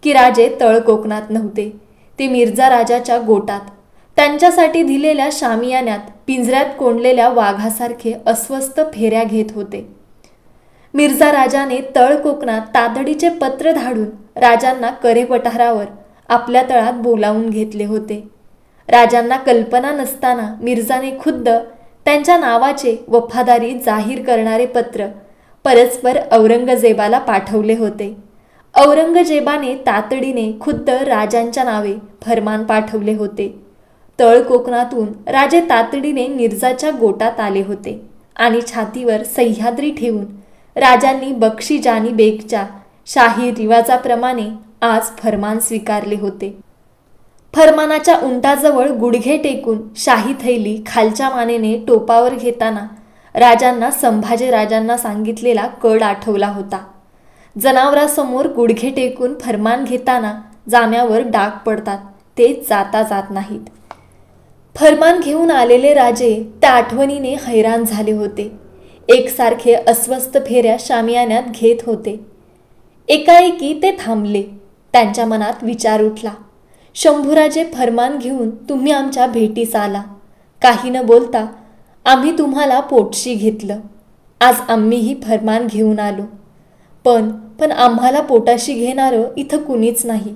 की राजे तळ कोकणात नव्हते, ते मिर्झा राजाच्या गोटात त्यांच्यासाठी दिलेल्या शामियान्यात पिंजऱ्यात कोंडलेल्या वाघासारखे अस्वस्थ फेऱ्या घेत होते. मिर्झा राजाने तळ कोकणात तातडीचे पत्र धाडून राजांना करे पठारावर आपल्या तळात बोलावून घेतले होते. राजांना कल्पना नसताना मिर्झाने खुद्द त्यांच्या नावाचे वफादारी जाहीर करणारे पत्र परस्पर औरंगजेबाला पाठवले होते. औरंगजेबाने तातडीने खुद्द राजांच्या नावे फरमान पाठवले होते. तळ कोकणातून राजे तातडीने मिर्झाच्या गोटात आले होते आणि छातीवर सह्याद्री ठेवून राजांनी बक्षी जानी बेगच्या शाही रिवाजाप्रमाणे आज फरमान स्वीकारले होते. फरमानाच्या उंटाजवळ गुडघे टेकून शाही थैली खालच्या मानेने टोपावर घेताना राजांना संभाजीराजांना सांगितलेला कड आठवला होता. जनावरासमोर गुडघे टेकून फरमान घेताना जाम्यावर डाग पडतात, ते जाता जात नाहीत. फरमान घेऊन आलेले राजे त्या आठवणीने हैराण झाले होते. एकसारखे अस्वस्थ फेऱ्या शामियान्यात घेत होते. एकाएकी ते थांबले. त्यांच्या मनात विचार उठला. शंभूराजे, फरमान घेऊन तुम्ही आमच्या भेटीस आला. काही न बोलता आम्ही तुम्हाला पोटशी घेतलं. आज आम्हीही फरमान घेऊन आलो. पण आम्हाला पोटाशी घेणारं इथं कुणीच नाही.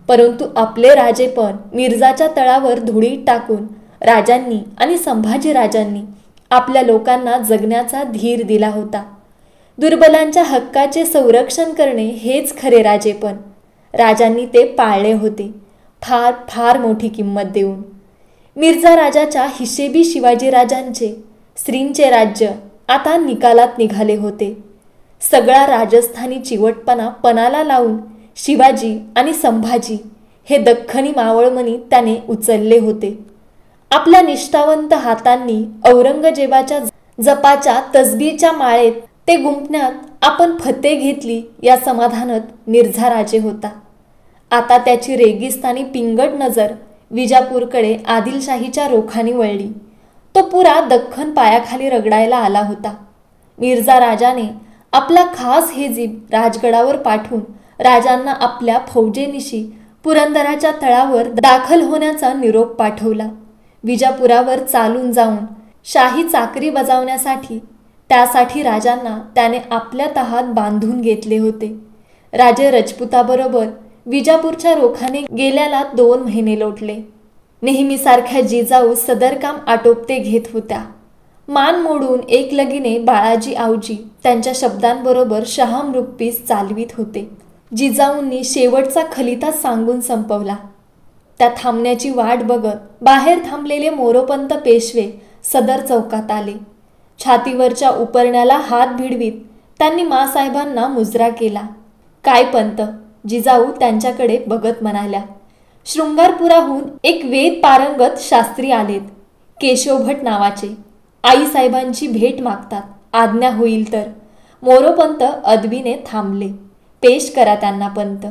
परंतु आपले राजे पण मिर्झाच्या तळावर धुळीत टाकून राजांनी आणि संभाजीराजांनी आपल्या लोकांना जगण्याचा धीर दिला होता. दुर्बलांच्या हक्काचे संरक्षण करणे हेच खरे राजेपण. राजांनी ते पाळले होते, फार फार मोठी किंमत देऊन. मिर्झा राजाच्या हिशेबी शिवाजीराजांचे श्रींचे राज्य आता निकालात निघाले होते. सगळा राजस्थानी चिवटपणा पणाला लावून शिवाजी आणि संभाजी हे दख्खनी मावळमणी त्याने उचलले होते. आपल्या निष्ठावंत हातांनी औरंगजेबाच्या जपाच्या तसबीच्या माळेत ते गुंफण्यात आपण फते घेतली या समाधानात मिर्झा राजे होता. आता त्याची रेगिस्तानी पिंगट नजर विजापूरकडे आदिलशाहीच्या रोखाने वळली. तो पुरा दख्खन पायाखाली रगडायला आला होता. मिर्झा राजाने आपला खास हेजीब राजगडावर पाठवून राजांना आपल्या फौजेनिशी पुरंदराच्या तळावर दाखल होण्याचा निरोप पाठवला. विजापुरावर चालून जाऊन शाही चाकरी बजावण्यासाठी त्यासाठी राजांना त्याने आपल्या तहात बांधून घेतले होते. राजे रजपुताबरोबर विजापूरच्या रोखाने गेल्याला 2 महिने लोटले. नेहमीसारख्या जिजाऊ सदर काम आटोपते घेत होत्या. मान मोडून एकलगीने बाळाजी आवजी त्यांच्या शब्दांबरोबर शहामृगपीस चालवित होते. जिजाऊंनी शेवटचा खलिता सांगून संपवला. त्या थांबण्याची वाट बघत बाहेर थांबलेले मोरोपंत पेशवे सदर चौकात आले. छातीवरच्या उपरण्याला हात भिडवीत त्यांनी मासाहेबांना मुजरा केला. काय पंत, जिजाऊ त्यांच्याकडे बघत म्हणाल्या. शृंगारपुराहून एक वेद पारंगत शास्त्री आलेत, केशवभट नावाचे. आईसाहेबांची भेट मागतात, आज्ञा होईल तर. मोरोपंत अदबीने थांबले. पेश करा त्यांना पंत.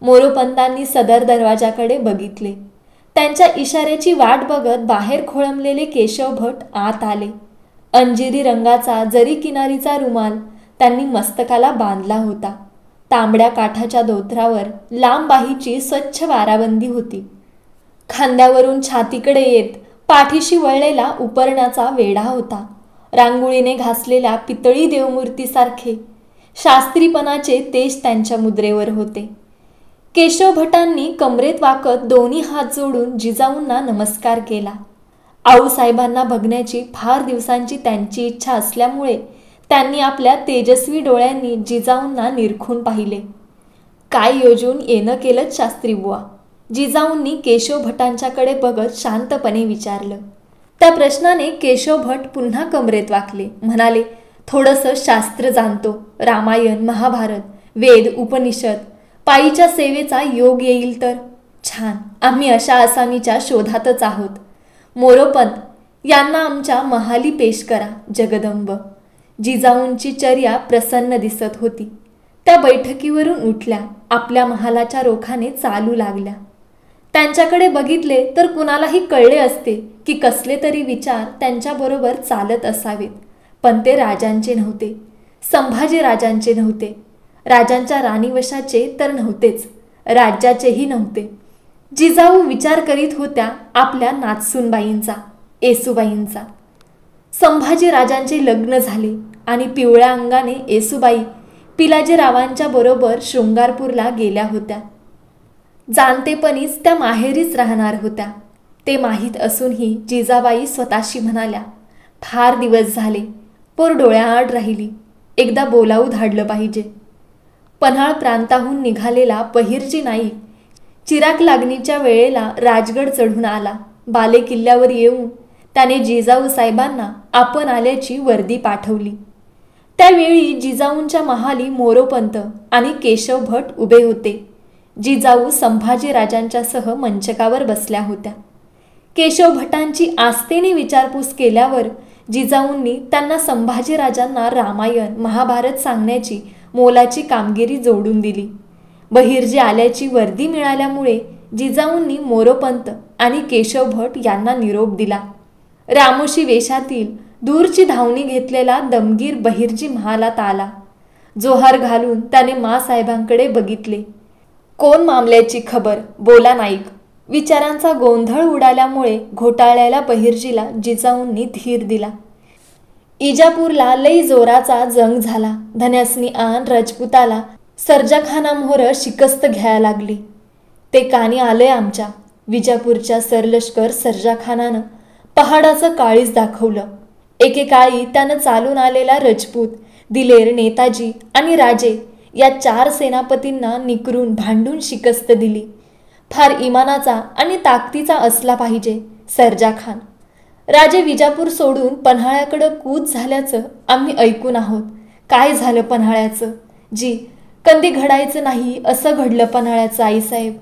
मोरोपंतांनी सदर दरवाजाकडे बघितले. त्यांच्या इशाऱ्याची वाट बघत बाहेर खोळंबलेले केशवभट आत आले. अंजिरी रंगाचा जरी किनारीचा रुमाल त्यांनी मस्तकाला बांधला होता. तांबड्या काठाच्या धोतरावर लांब बाहीची स्वच्छ वाराबंदी होती. खांद्यावरून छातीकडे येत पाठीशी वळलेला उपरण्याचा वेढा होता. रांगोळीने घासलेल्या पितळी देवमूर्तीसारखे शास्त्रीपणाचे तेज त्यांच्या मुद्रेवर होते. केशवभटांनी कमरेत वाकत दोन्ही हात जोडून जिजाऊंना नमस्कार केला. आऊसाहेबांना बघण्याची फार दिवसांची त्यांची इच्छा असल्यामुळे त्यांनी आपल्या तेजस्वी डोळ्यांनी जिजाऊंना निरखून पाहिले. काय योजून येणं केलं शास्त्री बुवा? जिजाऊंनी केशवभटांच्याकडे बघत शांतपणे विचारलं. त्या प्रश्नाने केशवभट पुन्हा कमरेत वाकले. म्हणाले, थोडंसं शास्त्र जाणतो. रामायण, महाभारत, वेद, उपनिषद. पायीच्या सेवेचा योग येईल तर. छान, आम्ही अशा आसामीच्या शोधातच आहोत. मोरोपंत यांना आमच्या महाली पेश करा. जगदंब. जिजाऊंची चर्या प्रसन्न दिसत होती. त्या बैठकीवरून उठल्या. आपल्या महालाच्या रोखाने चालू लागल्या. त्यांच्याकडे बघितले तर कुणालाही कळले असते की कसले तरी विचार त्यांच्याबरोबर चालत असावेत. पण ते राजांचे नव्हते, संभाजी राजांचे नव्हते, राजांच्या राणीवशाचे तर नव्हतेच, राज्याचेही नव्हते. जिजाऊ विचार करीत होत्या आपल्या नाथसूनबाईंचा, येसूबाईंचा. संभाजी राजांचे लग्न झाले आणि पिवळ्या अंगाने येसूबाई पिलाजीरावांच्या बरोबर शृंगारपूरला गेल्या होत्या. जाणतेपणीच त्या माहेरीच राहणार होत्या. ते माहीत असूनही जिजाबाई स्वतःशी म्हणाल्या, फार दिवस झाले, पोर डोळ्याआड राहिली, एकदा बोलावू धाडलं पाहिजे. पन्हाळ प्रांताहून निघालेला बहिर्जी नाईक चिराग लागणीच्या वेळेला राजगड चढून आला. बाले किल्ल्यावर येऊन त्याने जिजाऊ साहेबांना आपण आल्याची वर्दी पाठवली. त्यावेळी जिजाऊंच्या महाली मोरोपंत आणि केशव भट उभे होते. जिजाऊ संभाजी राजांच्यासह मंचकावर बसल्या होत्या. केशव भटांची आस्थेने विचारपूस केल्यावर जिजाऊंनी त्यांना संभाजी राजांना रामायण महाभारत सांगण्याची मोलाची कामगिरी जोडून दिली. बहिर्जी आल्याची वर्दी मिळाल्यामुळे जिजाऊंनी मोरोपंत आणि केशव भट यांना निरोप दिला. रामोशी वेशातील दूरची धावणी घेतलेला दमगीर बहिर्जी महालात आला. जोहार घालून त्याने मासाहेबांकडे बघितले. कोण मामल्याची खबर, बोला नाईक. विचारांचा गोंधळ उडाल्यामुळे घोटाळलेल्या बहिर्जीला जिजाऊंनी धीर दिला. इजापूरला लई जोराचा जंग झाला. धन्यासनी आन राजपुताला सर्जाखानामोहर शिकस्त घ्यायला लागली. ते कानी आलंय आमच्या. विजापूरच्या सरलष्कर सर्जाखानानं पहाडाचं काळीज दाखवलं. एकेकाळी त्यानं चालून आलेला राजपूत, दिलेर, नेताजी आणि राजे या 4 सेनापतींना निकरून भांडून शिकस्त दिली. फार इमानाचा आणि ताकदीचा असला पाहिजे सर्जाखान. राजे विजापूर सोडून पन्हाळ्याकडं कूच झाल्याचं आम्ही ऐकून आहोत. काय झालं पन्हाळ्याचं? जी कधी घडायचं नाही असं घडलं पन्हाळ्याचं आईसाहेब.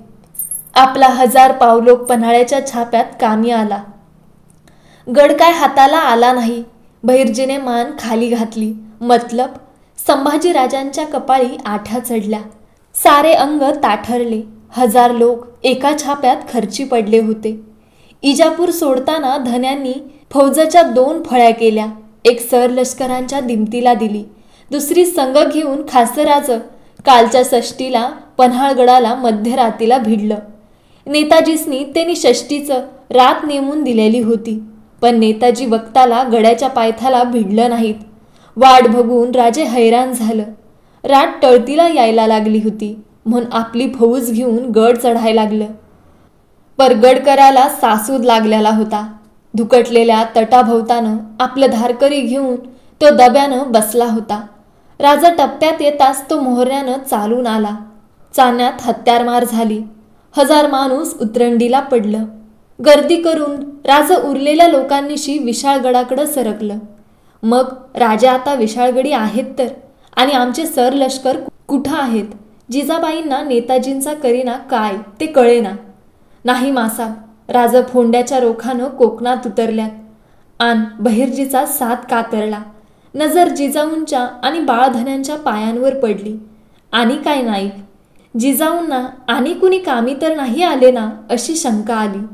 आपला 1000 पावलोक पन्हाळ्याच्या छाप्यात कामी आला. गड काय हाताला आला नाही. बहिर्जीने मान खाली घातली. मतलब संभाजी राजांच्या कपाळी आठ्या चढल्या. सारे अंग ताठरले. 1000 लोक एका छाप्यात खर्ची पडले होते. इजापूर सोडताना धन्यांनी फौजाच्या 2 फळ्या केल्या. एक सरलष्करांच्या दिमतीला दिली, दुसरी संघ घेऊन खासराज कालच्या षष्टीला पन्हाळगडाला मध्यरातीला भिडलं. नेताजीसनी त्यांनी षष्टीचं रात नेमून दिलेली होती, पण नेताजी वक्ताला गडाच्या पायथ्याला भिडलं नाहीत. वाट बघून राजे हैराण झालं. रात टळतीला यायला लागली होती म्हणून आपली फौज घेऊन गड चढायला लागलं. पर गडकराला सासूद लागलेला होता. धुकटलेल्या तटाभोवतानं आपलं धारकरी घेऊन तो दब्यानं बसला होता. राजा टप्प्यात येताच तो मोहऱ्यानं चालून आला. चाण्यात हत्यारमार झाली. 1000 माणूस उतरंडीला पडलं. गर्दी करून राजा उरलेल्या लोकांनीशी विशाळगडाकडं सरकलं. मग राजे आता विशाळगडी आहेत तर, आणि आमचे सरलष्कर कुठं आहेत? जिजाबाईंना नेताजींचा करीना काय ते कळेना. नाही मासाब, राजा फोंड्याच्या रोखानं कोकणात उतरल्यात. आन बहिर्जीचा साथ कातरला. नजर जिजाऊंच्या आणि बाळधन्यांच्या पायांवर पडली. आणि काय नाईक, जिजाऊंना आणि कुणी कामी तर नाही आले ना अशी शंका आली.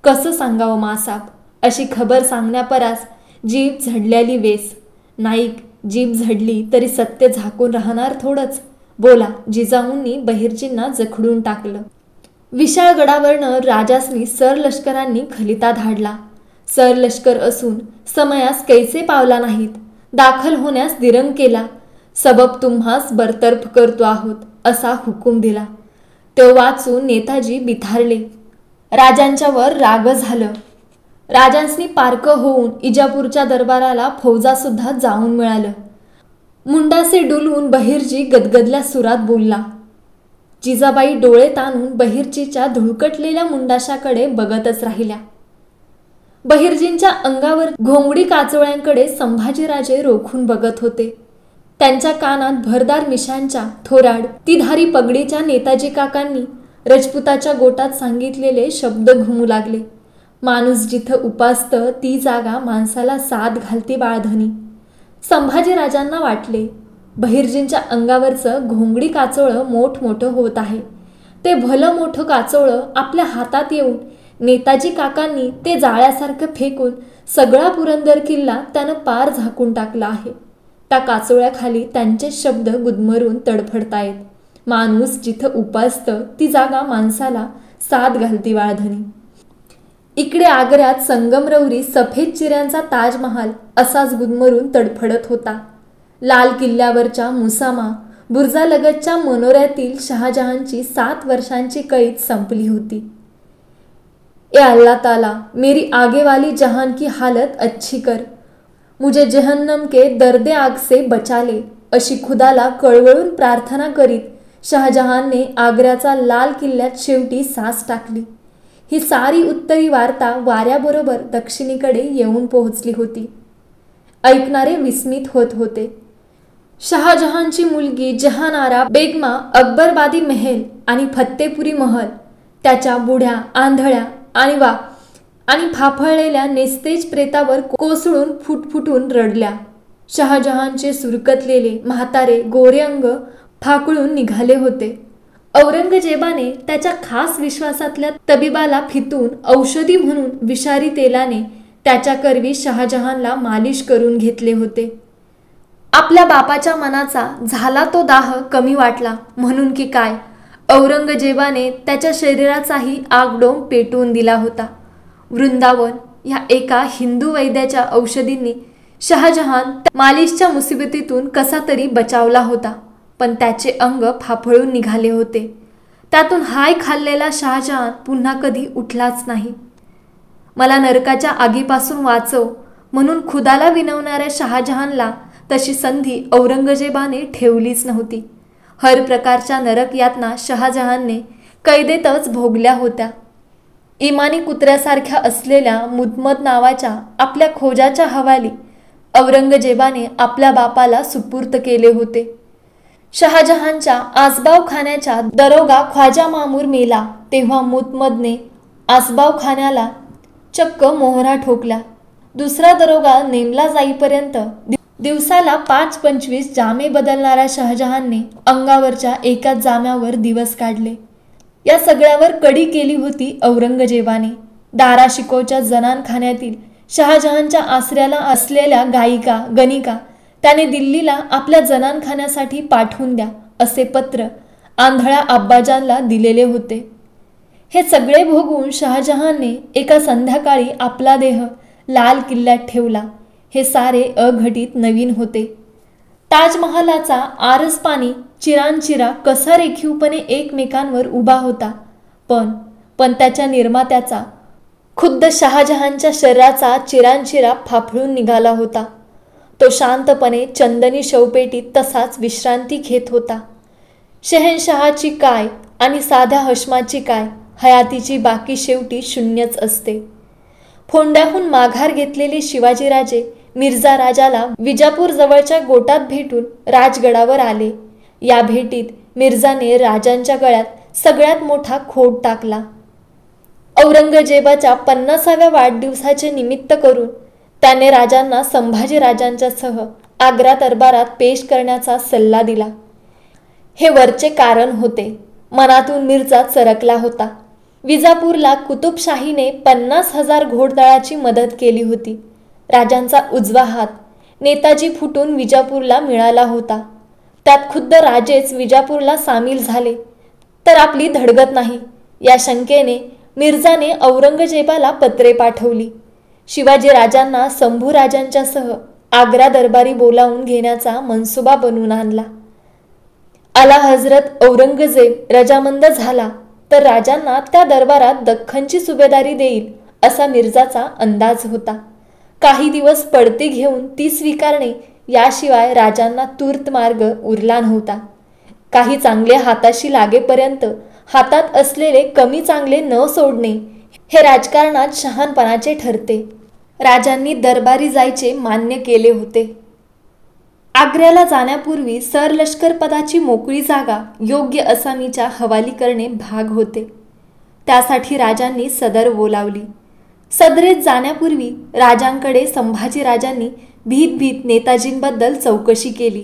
कसं सांगावं मासाब, अशी खबर सांगण्यापरास जीभ झडल्याली वेस. नाईक, जीभ झडली तरी सत्य झाकून राहणार थोडंच. बोला. जिजाऊंनी बहिर्जींना जखडून टाकलं. विशाळगडावरनं राजासनी सरलष्करांनी खलिता धाडला. सरलष्कर असून समयास कैसे पावला नाहीत. दाखल होण्यास दिरंग केला. सबब तुम्हास बरतर्फ करतो आहोत असा हुकूम दिला. तो वाचून नेताजी बिथारले. राजांच्यावर राग झालं. राजांसनी पारकं होऊन इजापूरच्या दरबाराला फौजासुद्धा जाऊन मिळालं. मुंडासे डुलून बहिर्जी गदगदल्या सुरात बोलला. जिजाबाई डोळे ताणून बहिर्जीच्या धुळकटलेल्या मुंडाशाकडे बघतच राहिल्या. बहिर्जींच्या अंगावर घोंगडी काचोळ्यांकडे संभाजीराजे रोखून बघत होते. त्यांच्या कानात भरदार मिशांच्या थोराड तीधारी पगडीच्या नेताजी काकांनी राजपुताच्या गोटात सांगितलेले शब्द घुमू लागले. माणूस जिथं उपासतं ती जागा माणसाला साथ घालती बाळधनी. संभाजीराजांना वाटले बहिर्जींच्या अंगावरचं घोंगडी काचोळं मोठमोठं होत आहे. ते भलं मोठं काचोळं आपल्या हातात येऊन नेताजी काकांनी ते जाळ्यासारखं फेकून सगळा पुरंदर किल्ला त्यानं पार झाकून टाकला आहे. त्या काचोळ्याखाली त्यांचे शब्द गुदमरून तडफडतायत. माणूस जिथं उपासतं ती जागा माणसाला साद घालती वाळधणी. इकडे आग्र्यात संगमरवरी सफेद चिऱ्यांचा ताजमहाल असाच गुदमरून तडफडत होता. लाल किल्ल्यावरच्या मुसामा बुर्जालगतच्या मनोऱ्यातील शहाजहानची 7 वर्षांची कैद संपली होती. ए अल्लाह ताला, मेरी आगे वाली जहान की हालत अच्छी कर, मुझे जहन्नम के दर्दे आग से बचा ले, अशी खुदाला कळवळून प्रार्थना करीत शहाजहानने आग्र्याचा लाल किल्ल्यात शेवटी सास टाकली. ही सारी उत्तरी वार्ता वाऱ्याबरोबर दक्षिणेकडे येऊन पोहोचली होती. ऐकणारे विस्मित होत होते. शहाजहानची मुलगी जहानारा बेगमा अकबरबादी महल आणि फत्तेपुरी महल त्याच्या बुढ्या, आंधळ्या आणि फाफळलेल्या नेस्तेज प्रेतावर कोसळून फुटफुटून रडल्या. शहाजहानचे सुरकतलेले म्हातारे गोरे अंग फाकळून निघाले होते. औरंगजेबाने त्याच्या खास विश्वासातल्या तबिबाला फितून औषधी म्हणून विषारी तेलाने त्याच्या करवी शहाजहानला मालिश करून घेतले होते. आपल्या बापाच्या मनाचा झाला तो दाह कमी वाटला म्हणून की काय, औरंगजेबाने त्याच्या शरीराचाही आगडोंब पेटवून दिला होता. वृंदावन ह्या एका हिंदू वैद्याच्या औषधींनी शहाजहान मालिशच्या मुसीबतीतून कसा तरी बचावला होता. पण त्याचे अंग फाफळून निघाले होते. त्यातून हाय खाल्लेला शहाजहान पुन्हा कधी उठलाच नाही. मला नरकाच्या आगीपासून वाचव म्हणून खुदाला विनवणाऱ्या शहाजहानला तशी संधी औरंगजेबाने ठेवलीच नव्हती. हर प्रकारच्या नरक यातना शहाजहानने कैदेतच भोगल्या होत्या. इमानी कुत्र्यासारख्या असलेल्या मुतमद नावाच्या आपल्या खोजाच्या हवाली औरंगजेबाने आपल्या बापाला सुपूर्त केले होते. शहाजहानच्या आसबावखान्याच्या दरोगा ख्वाजा मामूर मेला तेव्हा मुतमदने आसबावखान्याला चक्क मोहरा ठोकल्या. दुसरा दरोगा नेमला जाईपर्यंत दिवसाला 5-25 जामे बदलणाऱ्या शहाजहानने अंगावरच्या एकाच जाम्यावर दिवस काढले. या सगळ्यावर कडी केली होती औरंगजेबाने. दाराशिकोच्या जनानखान्यातील शहाजहानच्या आसऱ्याला असलेल्या गायिका गणिका त्याने दिल्लीला आपल्या जनानखान्यासाठी पाठवून द्या असे पत्र आंधळ्या अब्बाजानला दिलेले होते. हे सगळे भोगून शहाजहानने एका संध्याकाळी आपला देह लाल किल्ल्यात ठेवला. हे सारे अघटित नवीन होते. ताजमहालाचा आरसपानी चिरांचिरा कसा रेखीवपणे एकमेकांवर उभा होता, पण त्याच्या निर्मात्याचा खुद्द शहाजहानच्या शरीराचा चिरांचिरा फाफळून निघाला होता. तो शांतपणे चंदनी शवपेटीत तसाच विश्रांती घेत होता. शहेनशहाची काय आणि साध्या हशमाची काय, हयातीची बाकी शेवटी शून्यच असते. फोंड्याहून माघार घेतलेले शिवाजीराजे मिर्झा राजाला विजापूर जवळच्या गोटात भेटून राजगडावर आले. या भेटीत मिर्झाने राजांच्या गळ्यात सगळ्यात मोठा खोट टाकला. औरंगजेबाच्या 50व्या वाढदिवसाचे निमित्त करून त्याने राजांना संभाजी राजांच्या सह आग्रा दरबारात पेश करण्याचा सल्ला दिला. हे वरचे कारण होते. मनातून मिर्झा चरकला होता. विजापूरला कुतुबशाहीने 50,000 घोडदळाची मदत केली होती. राजांचा उजवा हात नेताजी फुटून विजापूरला मिळाला होता. त्यात खुद्द राजेच विजापूरला सामील झाले तर आपली धडगत नाही या शंकेने मिर्झाने औरंगजेबाला पत्रे पाठवली. शिवाजी राजांना शंभू राजांच्या सह आग्रा दरबारी बोलावून घेण्याचा मनसुबा बनवून आणला. आला हजरत औरंगजेब रजामंद झाला तर राजांना त्या दरबारात दख्खनची सुभेदारी देईल असा मिर्झाचा अंदाज होता. काही दिवस पडते घेऊन ती स्वीकारणे याशिवाय राजांना तूर्त मार्ग उरला नव्हता. काही चांगले हाताशी लागेपर्यंत हातात असलेले कमी चांगले न सोडणे हे राजकारणात शहाणपणाचे ठरते. राजांनी दरबारी जायचे मान्य केले होते. आग्र्याला जाण्यापूर्वी सरलष्कर पदाची मोकळी जागा योग्य असामीच्या हवाली करणे भाग होते. त्यासाठी राजांनी सदर बोलावली. सदरेत जाण्यापूर्वी राजांकडे संभाजी राजांनी भीत नेताजींबद्दल चौकशी केली.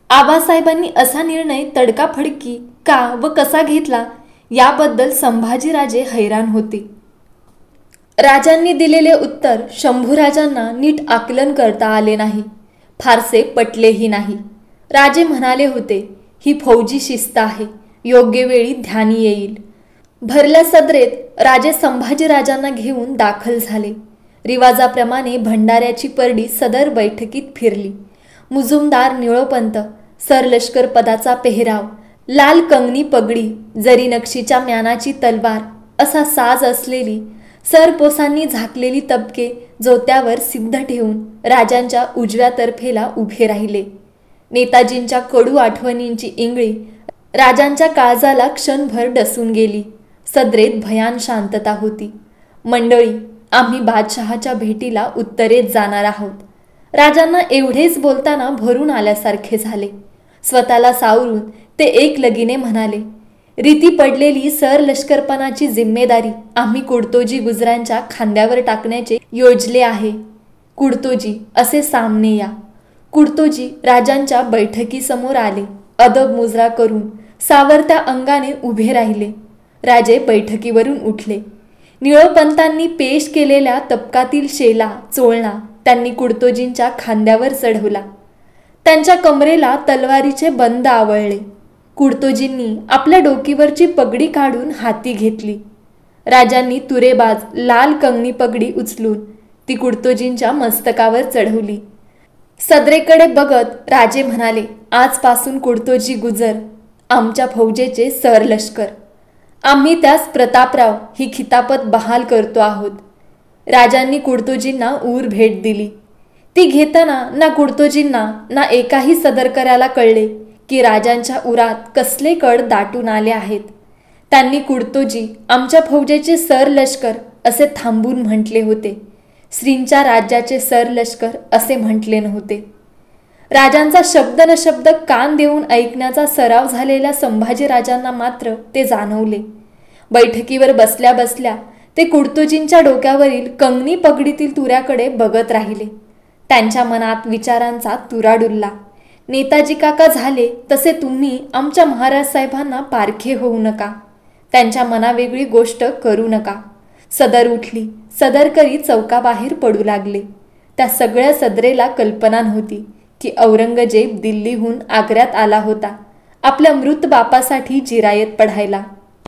आबासाहेबांनी असा निर्णय तडकाफडकी का व कसा घेतला याबद्दल संभाजीराजे हैराण होते. राजांनी दिलेले उत्तर शंभूराजांना नीट आकलन करता आले नाही, फारसे पटलेही नाही. राजे म्हणाले होते, ही फौजी शिस्त आहे, योग्य वेळी ध्यानी येईल. भरल्या सदरेत राजे संभाजीराजांना घेऊन दाखल झाले. रिवाजाप्रमाणे भंडाऱ्याची परडी सदर बैठकीत फिरली. मुजुमदार निळोपंत, सरलष्कर पदाचा पेहराव, लाल कंगनी पगडी, जरी नक्षीच्या म्यानाची तलवार असा साज असलेली, सरपोसांनी झाकलेली तबके जोत्यावर सिद्ध ठेवून राजांच्या उजव्या तर्फेला उभे राहिले. नेताजींच्या कडू आठवणींची इंगळी राजांच्या काळजाला क्षणभर डसून गेली. सदरेत भयान शांतता होती. मंडळी, आम्ही बादशहाच्या भेटीला उत्तरेत जाणार आहोत. राजांना एवढेच बोलताना भरून आल्यासारखे झाले. स्वतःला सावरून ते एक लगीने म्हणाले, रीती पडलेली सरलष्करपणाची जिम्मेदारी आम्ही कुडतोजी गुजरांच्या खांद्यावर टाकण्याचे योजले आहे. कुडतोजी असे सामने या. कुडतोजी राजांच्या बैठकीसमोर आले. अदब मुजरा करून सावरत्या अंगाने उभे राहिले. राजे बैठकीवरून उठले. निळोपंतांनी पेश केलेल्या तबकातील शेला चोळणा त्यांनी कुडतोजींच्या खांद्यावर चढवला. त्यांच्या कमरेला तलवारीचे बंद आवळले. कुडतोजींनी आपल्या डोकीवरची पगडी काढून हाती घेतली. राजांनी तुरेबाज लाल कंगनी पगडी उचलून ती कुडतोजींच्या मस्तकावर चढवली. सदरेकडे बघत राजे म्हणाले, आजपासून कुडतोजी गुजर आमच्या फौजेचे सरलष्कर. आम्ही त्यास प्रतापराव ही खितापत बहाल करतो आहोत. राजांनी कुडतोजींना ऊर भेट दिली. ती घेताना ना कुडतोजींना ना एकाही सदरकऱ्याला कळले की राजांच्या उरात कसले कड दाटून आले आहेत. त्यांनी कुडतोजी आमच्या फौजेचे सरलष्कर असे थांबून म्हटले होते. श्रींच्या राज्याचे सरलष्कर असे म्हटले नव्हते. राजांचा शब्द न शब्द कान देऊन ऐकण्याचा सराव झालेल्या संभाजीराजांना मात्र ते जाणवले. बैठकीवर बसल्या बसल्या ते कुडतोजींच्या डोक्यावरील कंगनी पगडीतील तुऱ्याकडे बघत राहिले. त्यांच्या मनात विचारांचा तुरा डुलला. नेताजी काका झाले तसे तुम्ही आमच्या महाराज साहेबांना पारखे होऊ नका. त्यांच्या मनावेगळी गोष्ट करू नका. सदर उठली. सदरकरी चौकाबाहेर पडू लागले. त्या सगळ्या सदरेला कल्पना नव्हती की औरंगजेब दिल्लीहून आग्र्यात आला होता आपल्या मृत बापासाठी जिरायत पढायला.